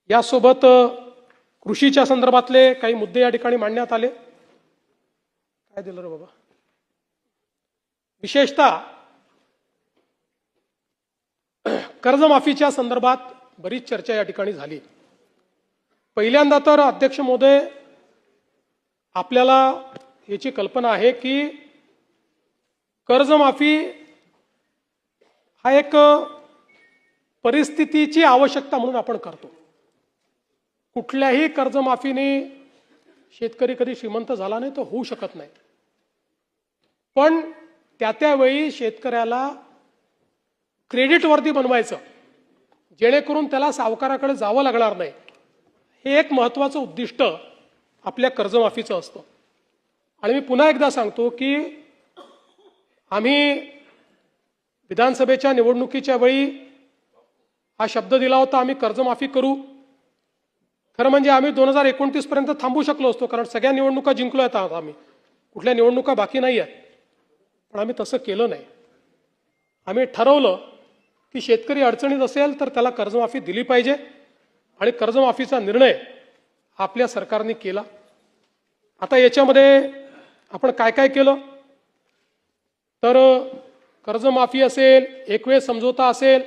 यासोबत कृषीच्या संदर्भातले काही मुद्दे या ठिकाणी मांडण्यात आले। काय दिलं रे बाबा? विशेषतः कर्जमाफीच्या संदर्भात बरीच चर्चा या ठिकाणी झाली। पहिल्यांदा तर अध्यक्ष महोदय, आपल्याला याची कल्पना आहे की कर्जमाफी हा एक परिस्थितीची आवश्यकता म्हणून आपण करतो। कुठल्याही कर्जमाफीने शेतकरी कधी श्रीमंत झाला नाही, तो होऊ शकत नाही। पण त्यावेळी शेतकऱ्याला क्रेडिटवर्दी बनवायचं, जेणेकरून त्याला सावकाराकडे जावं लागणार नाही, हे एक महत्त्वाचं उद्दिष्ट आपल्या कर्जमाफीचं असतं। आणि मी पुन्हा एकदा सांगतो की आम्ही विधानसभेच्या निवडणुकीच्या वेळी हा शब्द दिला होता, आम्ही कर्जमाफी करू। खरं म्हणजे आम्ही 2029 पर्यंत थांबू शकलो असतो, कारण सगळ्या निवडणुका जिंकलो आहेत आम्ही, कुठल्या निवडणुका बाकी नाही आहेत। पण आम्ही तसं केलं नाही। आम्ही ठरवलं की शेतकरी अडचणीत असेल तर त्याला कर्जमाफी दिली पाहिजे, आणि कर्जमाफीचा निर्णय आपल्या सरकारने केला। आता याच्यामध्ये आपण काय काय केलं तर कर्जमाफी असेल, एकवेळ समझोता असेल,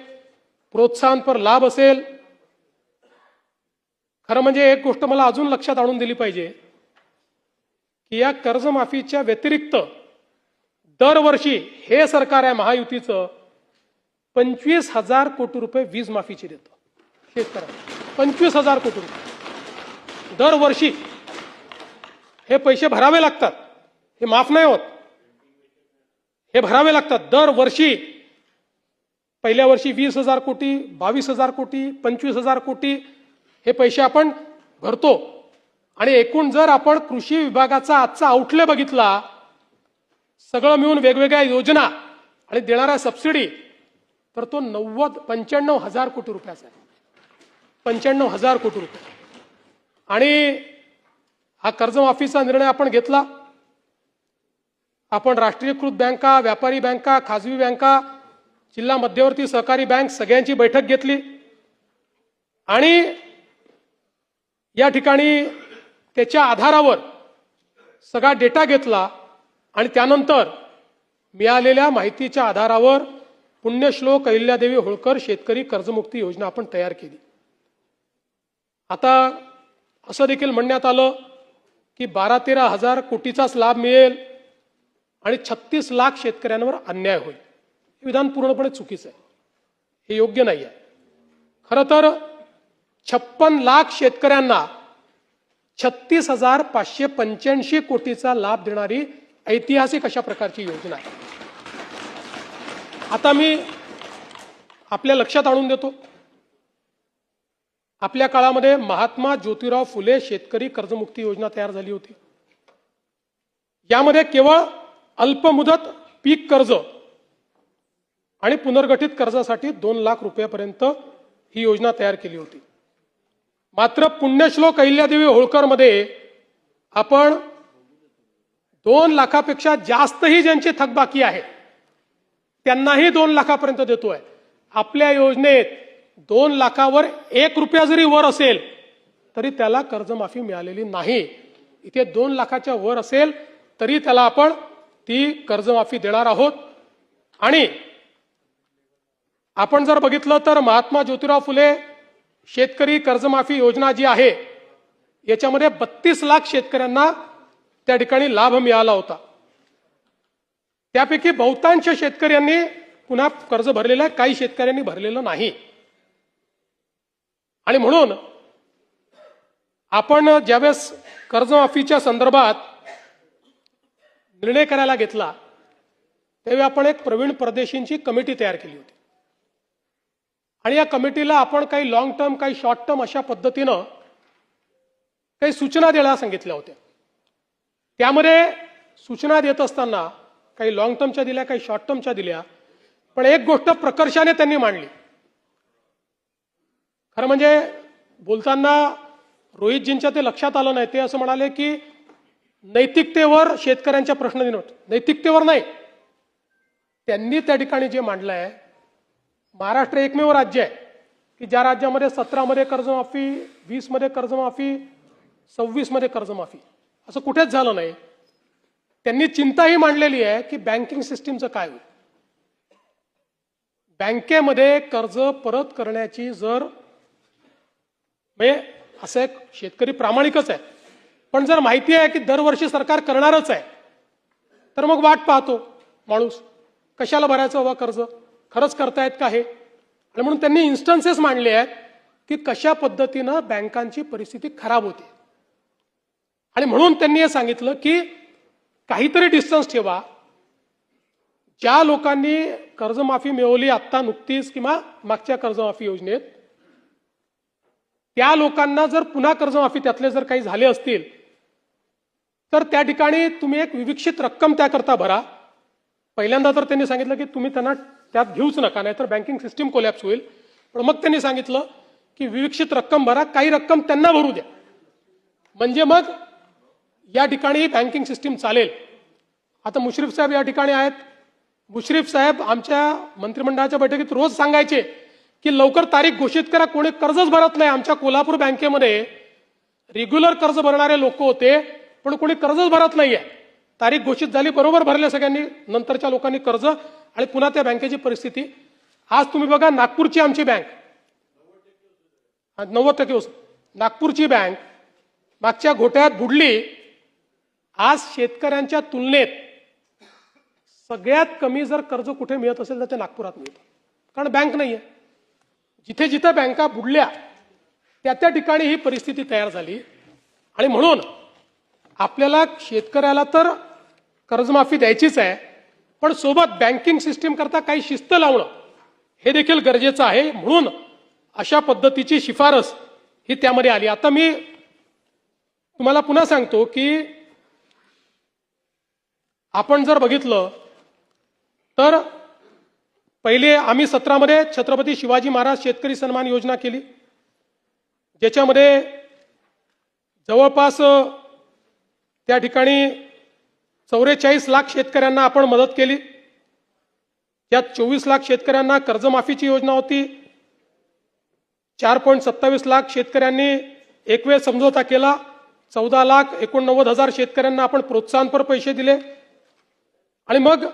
प्रोत्साहनपर लाभ असेल। खरं म्हणजे एक गोष्ट मला अजून लक्षात आणून दिली पाहिजे की या कर्जमाफीच्या व्यतिरिक्त दरवर्षी हे सरकार आहे महायुतीचं 25,000 कोटी रुपये वीज माफीची देतं शेतकऱ्यांना। 25,000 कोटी रुपये दरवर्षी हे पैसे भरावे लागतात, हे माफ नाही होत, हे भरावे लागतात दरवर्षी। पहिल्या वर्षी 20,000 कोटी, 22,000 कोटी, 25,000 कोटी हे पैसे आपण भरतो। आणि एकूण जर आपण कृषी विभागाचा आजचा आउटले बघितला, सगळं मिळून वेगवेगळ्या योजना आणि देणाऱ्या सबसिडी, तर तो 95,000 कोटी रुपयाचा आहे। 95,000 कोटी रुपये। आणि हा कर्जमाफीचा निर्णय आपण घेतला। आपण राष्ट्रीयकृत बँका, व्यापारी बँका, खाजगी बँका, जिल्हा मध्यवर्ती सहकारी बँक सगळ्यांची बैठक घेतली आणि या ठिकाणी त्याच्या आधारावर सगळा डेटा घेतला आणि त्यानंतर मिळालेल्या माहितीच्या आधारावर पुण्यश्लोक अहिल्यादेवी होळकर शेतकरी कर्जमुक्ती योजना आपण तयार केली। आता असं देखील म्हणण्यात आलं की 12-13 हजार कोटीचाच लाभ मिळेल आणि 36 लाख शेतकऱ्यांवर अन्याय होईल। हे विधान पूर्णपणे चुकीचं आहे, हे योग्य नाही आहे। खरं तर 56 लाख शेतकऱ्यांना 36,585 कोटीचा लाभ देणारी ऐतिहासिक अशा प्रकारची योजना आहे। आता मी आपल्या लक्षात आणून देतो, आपल्या काळामध्ये महात्मा ज्योतिराव फुले शेतकरी कर्जमुक्ती योजना तयार झाली होती। यामध्ये केवळ अल्पमुदत पीक कर्ज आणि पुनर्गठित कर्जासाठी 2 लाख रुपयापर्यंत ही योजना तयार केली होती। मात्र पुण्यश्लोक अहिल्यादेवी होळकर मध्ये आपण 2 लाखापेक्षा जास्तही ज्यांची थकबाकी आहे त्यांनाही 2 लाखापर्यंत देतोय। आपल्या योजनेत 2 लाखावर 1 रुपया जरी वर असेल तरी त्याला कर्जमाफी मिळालेली नाही। इथे 2 लाखाच्या वर असेल तरी त्याला आपण ती कर्जमाफी देणार आहोत। आणि आपण जर बघितलं तर महात्मा ज्योतिराव फुले शेतकरी कर्जमाफी योजना जी आहे याच्यामध्ये 32 लाख शेतकऱ्यांना त्या ठिकाणी लाभ मिळाला होता। त्यापैकी बहुतांश शेतकऱ्यांनी पुन्हा कर्ज भरलेलं आहे, काही शेतकऱ्यांनी भरलेलं नाही। आणि म्हणून आपण ज्यावेळेस कर्जमाफीच्या संदर्भात निर्णय करायला घेतला त्यावेळी आपण एक प्रवीण परदेशींची कमिटी तयार केली होती आणि या कमिटीला आपण काही लॉंग टर्म, काही शॉर्ट टर्म अशा पद्धतीनं काही सूचना द्यायला सांगितल्या होत्या। त्यामध्ये सूचना देत असताना काही लॉंग टर्मच्या दिल्या, काही शॉर्ट टर्मच्या दिल्या, पण एक गोष्ट प्रकर्षाने त्यांनी मांडली। खरं म्हणजे बोलताना रोहितजींच्या ते लक्षात आलं नाही, ते असं म्हणाले की नैतिकतेवर शेतकऱ्यांच्या प्रश्न देणं, नैतिकतेवर नाही, त्यांनी त्या ठिकाणी जे मांडलंय, महाराष्ट्र एकमेव राज्य आहे की ज्या राज्यामध्ये 17 मध्ये कर्जमाफी, 20 मध्ये कर्जमाफी, 26 मध्ये कर्जमाफी, असं कुठेच झालं नाही. त्यांनी चिंताही मांडलेली आहे की बँकिंग सिस्टीमचं काय होईल. बँकेमध्ये कर्ज परत करण्याची जर म्हणजे असं एक शेतकरी प्रामाणिकच आहे, पण जर माहिती आहे की दरवर्षी सरकार करणारच आहे, तर मग वाट पाहतो माणूस, कशाला भरायचं हवा कर्ज, खरंच करतायत का हे. आणि म्हणून त्यांनी इन्स्टन्सेस मांडले आहेत की कशा पद्धतीनं बँकांची परिस्थिती खराब होते. आणि म्हणून त्यांनी हे सांगितलं की काहीतरी डिस्टन्स ठेवा. ज्या लोकांनी कर्जमाफी मिळवली आत्ता नुकतीच किंवा मागच्या कर्जमाफी योजनेत, त्या लोकांना जर पुन्हा कर्जमाफी त्यातले जर काही झाले असतील तर त्या ठिकाणी तुम्ही एक विविक्षित रक्कम त्याकरता भरा. पहिल्यांदा तर त्यांनी सांगितलं की तुम्ही त्यांना त्यात घेऊच नका, नाहीतर बँकिंग सिस्टीम कोलॅप्स होईल. पण मग त्यांनी सांगितलं की विविक्षित रक्कम भरा, काही रक्कम त्यांना भरू द्या, म्हणजे मग या ठिकाणी बँकिंग सिस्टीम चालेल. आता मुश्रीफ साहेब या ठिकाणी आहेत. मुश्रीफ साहेब आमच्या मंत्रिमंडळाच्या बैठकीत रोज सांगायचे की लवकर तारीख घोषित करा, कोणी कर्जच भरत नाही. आमच्या कोल्हापूर बँकेमध्ये रेग्युलर कर्ज भरणारे लोक होते, पण कोणी कर्जच भरत नाहीये. तारीख घोषित झाली, बरोबर भरले सगळ्यांनी, नंतरच्या लोकांनी कर्ज, आणि पुन्हा त्या बँकेची परिस्थिती. आज तुम्ही बघा नागपूरची आमची बँक 90% नागपूरची बँक मागच्या घोटाळ्यात बुडली. आज शेतकऱ्यांच्या तुलनेत सगळ्यात कमी जर कर्ज कुठे मिळत असेल तर ते नागपुरात मिळतं, कारण बँक नाहीये. जिथे जिथे बँका बुडल्या त्या त्या ठिकाणी ही परिस्थिती तयार झाली. आणि म्हणून आपल्याला शेतकऱ्याला तर कर्जमाफी द्यायचीच आहे, पण सोबत बँकिंग सिस्टीम करता काही शिस्त लावणं हे देखील गरजेचं आहे. म्हणून अशा पद्धतीची शिफारस ही त्यामध्ये आली. आता मी तुम्हाला पुन्हा सांगतो की आपण जर बघितलं तर पहिले आम्ही 17 मध्ये छत्रपती शिवाजी महाराज शेतकरी सन्मान योजना केली, ज्याच्यामध्ये जवळपास त्या ठिकाणी 44 लाख शेतकऱ्यांना आपण मदत केली. त्यात 24 लाख शेतकऱ्यांना कर्जमाफीची योजना होती. 4.27 लाख शेतकऱ्यांनी एक वेळ समझोता केला. 14,89,000 शेतकऱ्यांना आपण प्रोत्साहनपर पैसे दिले. आणि मग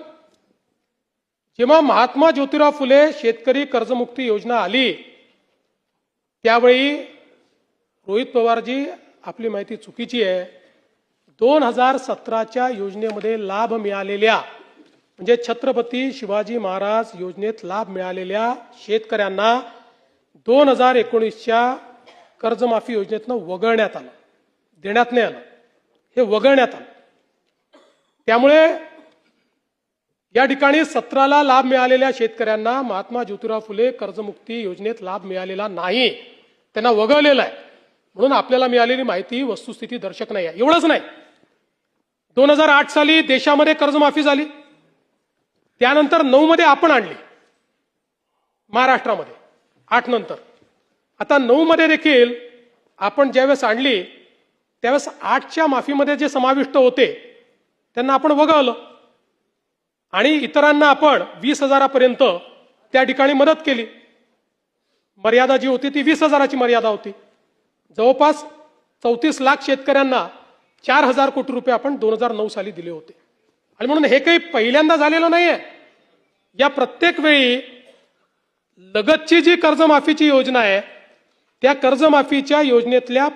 जेव्हा महात्मा ज्योतिराव फुले शेतकरी कर्जमुक्ती योजना आली, त्यावेळी रोहित पवारजी, आपली माहिती चुकीची आहे, 2017च्या योजनेमध्ये लाभ मिळालेल्या, म्हणजे छत्रपती शिवाजी महाराज योजनेत लाभ मिळालेल्या शेतकऱ्यांना 2019च्या कर्जमाफी योजनेतनं वगळण्यात आलं, देण्यात नाही आलं, हे वगळण्यात आलं. त्यामुळे या ठिकाणी 17ला लाभ मिळालेल्या शेतकऱ्यांना महात्मा ज्योतिराव फुले कर्जमुक्ती योजनेत लाभ मिळालेला नाही, त्यांना वगळलेला आहे. म्हणून आपल्याला मिळालेली माहिती वस्तुस्थिती दर्शक नाही आहे. एवढंच नाही, 2008 साली देशामध्ये कर्जमाफी झाली, त्यानंतर 9 मध्ये आपण आणली महाराष्ट्रामध्ये, 8 नंतर. आता 9 मध्ये देखील आपण ज्यावेळेस आणली त्यावेळेस 8च्या माफीमध्ये जे समाविष्ट होते त्यांना आपण वगळलं आणि इतरांना आपण 20,000पर्यंत त्या ठिकाणी मदत केली. मर्यादा जी होती ती 20,000ची मर्यादा होती. जवळपास 34 लाख शेतकऱ्यांना 4,000 कोटी रुपये आपण 2009 साली दिले होते. आणि म्हणून हे काही पहिल्यांदा झालेलं नाहीये. या प्रत्येक वेळी लगतची जी कर्जमाफीची योजना आहे त्या कर्जमाफीच्या योजनेतल्या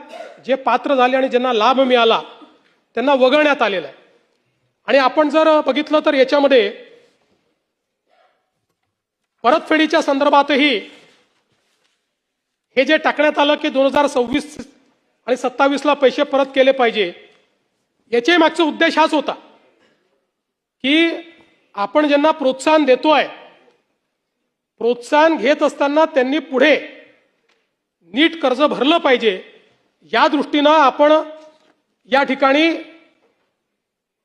जे पात्र झाले आणि ज्यांना लाभ मिळाला त्यांना वगळण्यात आलेलं आहे. आणि आपण जर बघितलं तर याच्यामध्ये परतफेडीच्या संदर्भातही हे जे टाकण्यात आलं की 2026 आणि 27ला पैसे परत केले पाहिजे, याच्या मागचा उद्देश हाच होता की आपण ज्यांना प्रोत्साहन देतोय, प्रोत्साहन घेत असताना त्यांनी पुढे नीट कर्ज भरलं पाहिजे, या दृष्टीनं आपण या ठिकाणी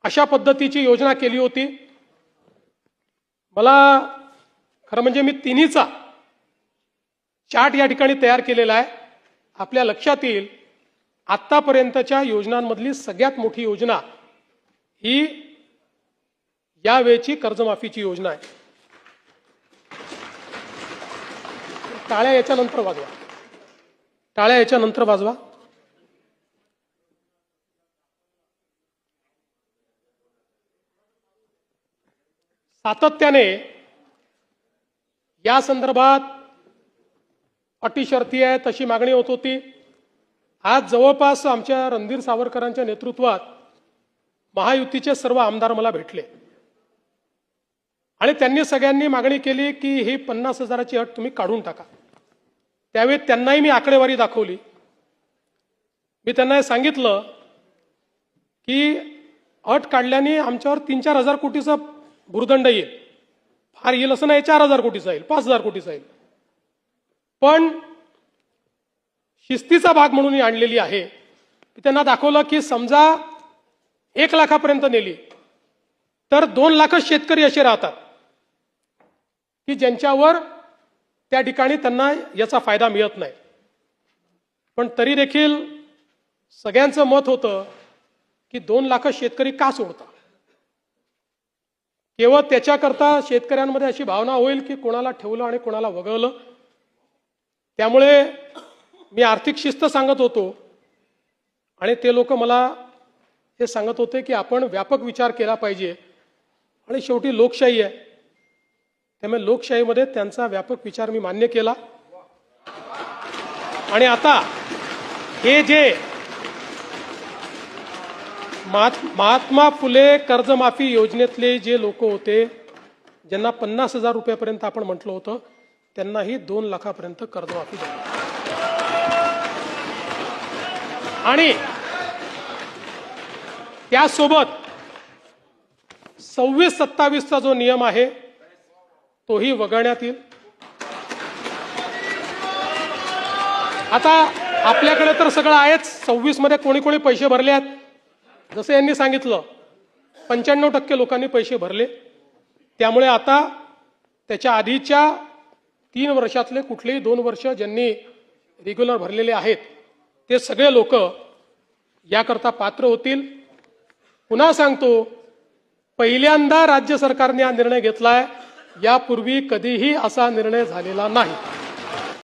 अशा पद्धतीची योजना केली होती. मला खरं म्हणजे मी तिन्हीचा चार्ट या ठिकाणी तयार केलेला आहे. आपल्या लक्षात येईल आतापर्यंतच्या योजनांमधली सगळ्यात मोठी योजना ही यावेळची कर्जमाफीची योजना आहे. टाळ्या याच्यानंतर वाजवा, टाळ्या याच्यानंतर वाजवा. सातत्याने या संदर्भात अटी शर्ती आहे तशी मागणी होत होती. आज जवळपास आमच्या रणधीर सावरकरांच्या नेतृत्वात महायुतीचे सर्व आमदार मला भेटले आणि त्यांनी सगळ्यांनी मागणी केली की ही 50,000ची अट तुम्ही काढून टाका. त्यावेळी त्यांनाही मी आकडेवारी दाखवली. मी त्यांना हे सांगितलं की अट काढल्याने आमच्यावर 3-4 हजार कोटीचा भुर्दंड येईल. फार येईल असं नाही, 4,000 कोटीचा येईल, 5,000 कोटीचा येईल. पण शिस्तीचा भाग म्हणून ही आणलेली आहे. मी त्यांना दाखवलं की समजा 1 लाखापर्यंत नेली तर 2 लाखच शेतकरी असे राहतात की ज्यांच्यावर त्या ठिकाणी त्यांना याचा फायदा मिळत नाही. पण तरी देखील सगळ्यांचं मत होतं की 2 लाख शेतकरी का सोडतात. केवळ त्याच्याकरता शेतकऱ्यांमध्ये अशी भावना होईल की कोणाला ठेवलं आणि कोणाला वगळलं. त्यामुळे मी आर्थिक शिस्त सांगत होतो आणि ते लोक मला हे सांगत होते की आपण व्यापक विचार केला पाहिजे आणि शेवटी लोकशाही आहे. त्यामुळे लोकशाहीमध्ये त्यांचा व्यापक विचार मी मान्य केला. आणि आता हे जे महात्मा फुले कर्जमाफी योजनेतले जे लोक होते ज्यांना 50,000 रुपयापर्यंत आपण म्हटलं होतं त्यांनाही 2 लाखापर्यंत कर्जमाफी झाली. आणि त्यासोबत 26-27चा जो नियम आहे तोही वगळण्यात येईल. आता आपल्याकडे तर सगळं आहेच. 26 मध्ये कोणी कोणी पैसे भरले आहेत. जसं यांनी सांगितलं 95% लोकांनी पैसे भरले. त्यामुळे आता त्याच्या आधीच्या 3 वर्षातले कुठलेही 2 वर्ष ज्यांनी रेग्युलर भरलेले आहेत ते सगळे लोक याकरता पात्र होतील. पुन्हा सांगतो, पहिल्यांदा राज्य सरकारने हा निर्णय घेतलाय. यापूर्वी कधीही असा निर्णय झालेला नाही.